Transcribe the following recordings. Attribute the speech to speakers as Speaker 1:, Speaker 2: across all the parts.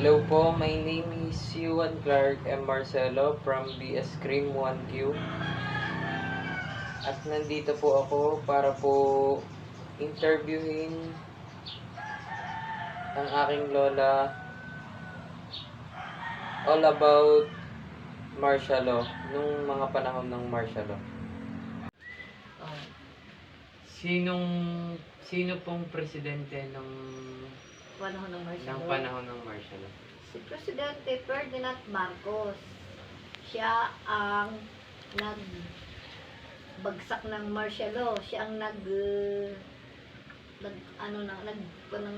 Speaker 1: Hello po, my name is Yuan Clark M. Marcelo from BS Cream 1Q. At nandito po ako para po interviewin ang aking lola all about martial law, nung mga panahon ng martial law. Sino pong presidente ng
Speaker 2: Panahon ng martial law.
Speaker 1: panahon ng martial law?
Speaker 2: Si Presidente Ferdinand Marcos. Siya ang nagbagsak ng martial law. Siya ang ng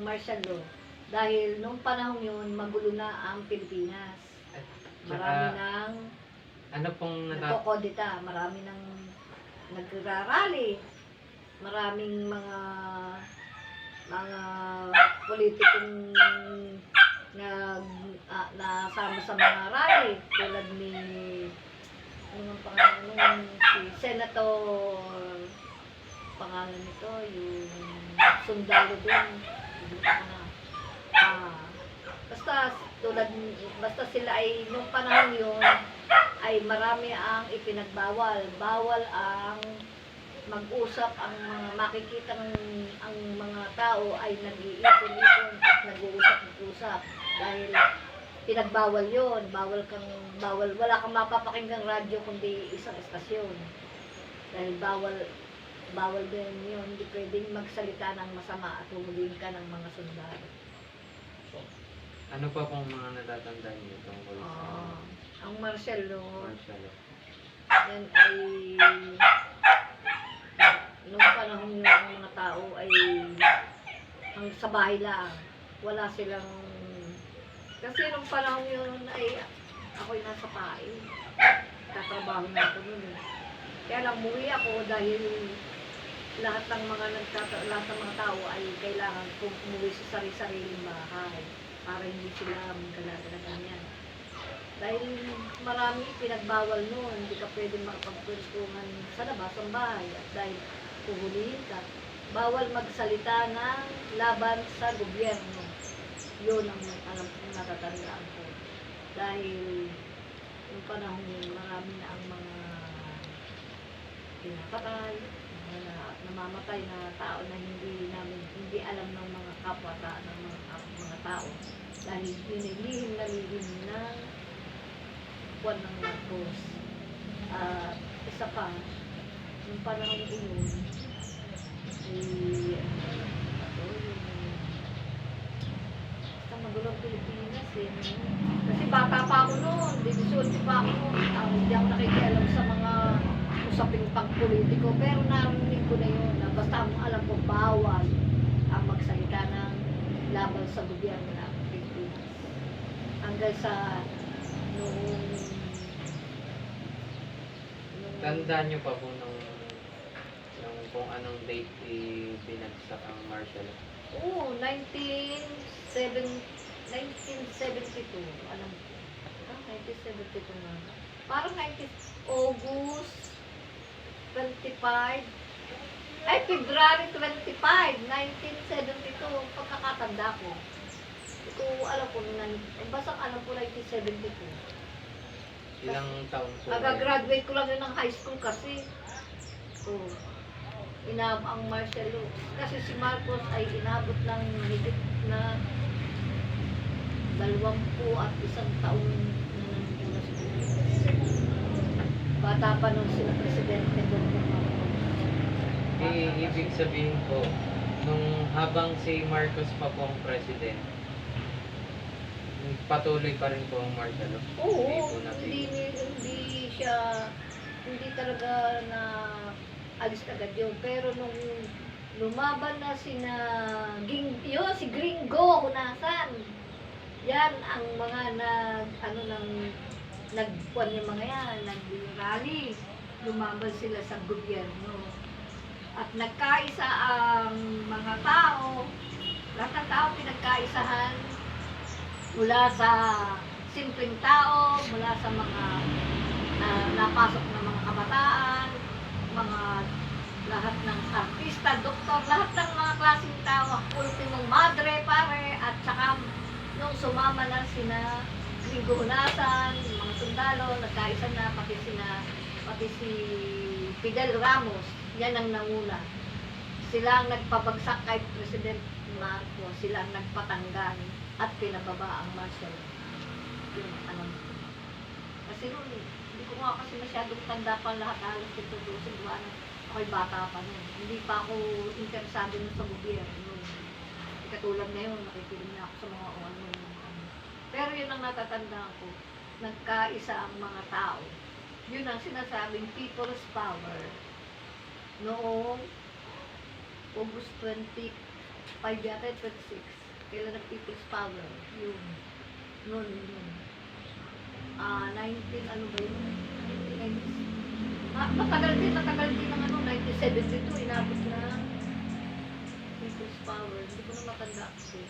Speaker 2: martial law. Dahil nung panahon yun, magulo na ang Pilipinas. Marami nang
Speaker 1: Ano pong
Speaker 2: nagkokodita, marami nang nagrarally, maraming mga politikong nasama sa mga rally tulad ni si Senator pangalan nito yung sundalo doon basta sila ay nung panahon yun ay marami ang ipinagbawal. Bawal ang mag-usap, ang mga makikita ang mga tao ay nag-iipon-ipon at nag-uusap-usap dahil pinagbawal yon. Bawal, wala kang mapapakinggang radyo kundi isang estasyon dahil bawal din yun. Hindi pwedeng magsalita ng masama at humulin ka ng mga sundalo.
Speaker 1: Ano pa pong mga natatandaan niyo tungkol sa
Speaker 2: ang martial law? Yan ay nung panahon ng mga tao ay ang sa bahay lang. Wala silang kasi nung panahon yun ay ako'y nasa pae. Tatrabaho na ako nun eh. Kaya lang umuwi ako dahil lahat ng mga tao ay kailangan umuwi sa sari-sariling bahay para hindi sila magkalagalagan yan. Dahil marami pinagbawal noon, hindi ka pwedeng makapagpultungan sa labas ng bahay at dahil puhulihin ka, bawal magsalita ng laban sa gobyerno. Yun ang alam kong natatandaan ko. Dahil yung panahon yun, marami na ang mga pinapatay, namamatay na tao na hindi alam ng mga kapwa-tao ng mga tao. Dahil lihim na buwan ng Marcos. Isa pa, nung panahon yun, sa magulong Pilipinas eh. Kasi bata pa ako noon, 18 pa ako noon. Hindi ako nakikialam sa mga usaping pang-politiko. Pero narinig ko na yun, na basta ang alam ko bawal ang magsalita ng laban sa gobyerno ng Pilipinas. Hanggang sa noong
Speaker 1: tandaan niyo pa po nung kung anong date binagsak ang martial law?
Speaker 2: Oo, 1972. Alam ko. 1972 na. Parang August 25. Ay, February 25, 1972. Pagkakatanda ko. Ito, alam ko, basta alam ko 1972.
Speaker 1: Ilang taon po?
Speaker 2: Mag-graduate ko lang yun ng high school kasi. Ang martial law. Kasi si Marcos ay inabot ng higit na 21 taon na nandun na siguro. Bata pa nung sila Presidente Bongbong Marcos.
Speaker 1: Ibig sabihin po, nung habang si Marcos pa po ang president, patuloy pa rin po ang martial law?
Speaker 2: Oo, hindi talaga na alis agad yun. Pero nung lumaban na si Gringo, hunasan. Yan ang mga nagpuan yung mga yan, nag-rally. Lumaban sila sa gobyerno. At nagkaisa ang mga tao, lahat ng tao pinagkaisahan mula sa simpleng tao, mula sa mga napasok na mga kabataan, lahat ng artista, doktor, lahat ng mga klaseng tao, ultimong madre, pare, at saka nung sumama na sina Gringo Hunasan, mga sundalo, nagkaisa na, pati si Fidel Ramos, yan ang nanguna. Sila ang nagpabagsak kay President Marcos, sila ang nagpatanggal at pinababa ang martial law. Yun, alam ko. Kasi noon, hindi ko nga kasi masyadong tanda pa lahat halos ito doon sa ako'y bata pa nun. Hindi pa ako interesado nun sa gobyerno. Katulad ngayon, nakikinig na ako sa mga ano. Pero yun ang natatandaan ko, nagkaisa ang mga tao. Yun ang sinasabing people's power. Noong August 25 yata, 26, kailan ang people's power? Yun. Noon, yun. 19, ano ba yun? 1990s. Matagal din ng ano, 1972, inabot na people's power. Hindi ko na matanda kasi.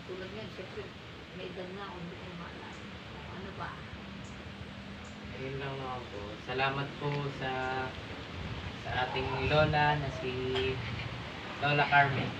Speaker 2: Tulad yan, siyempre, may edad na ako, hindi ko na maalala. Ano ba?
Speaker 1: Ayun lang naman po. Salamat po sa ating lola na si Lola Carmen.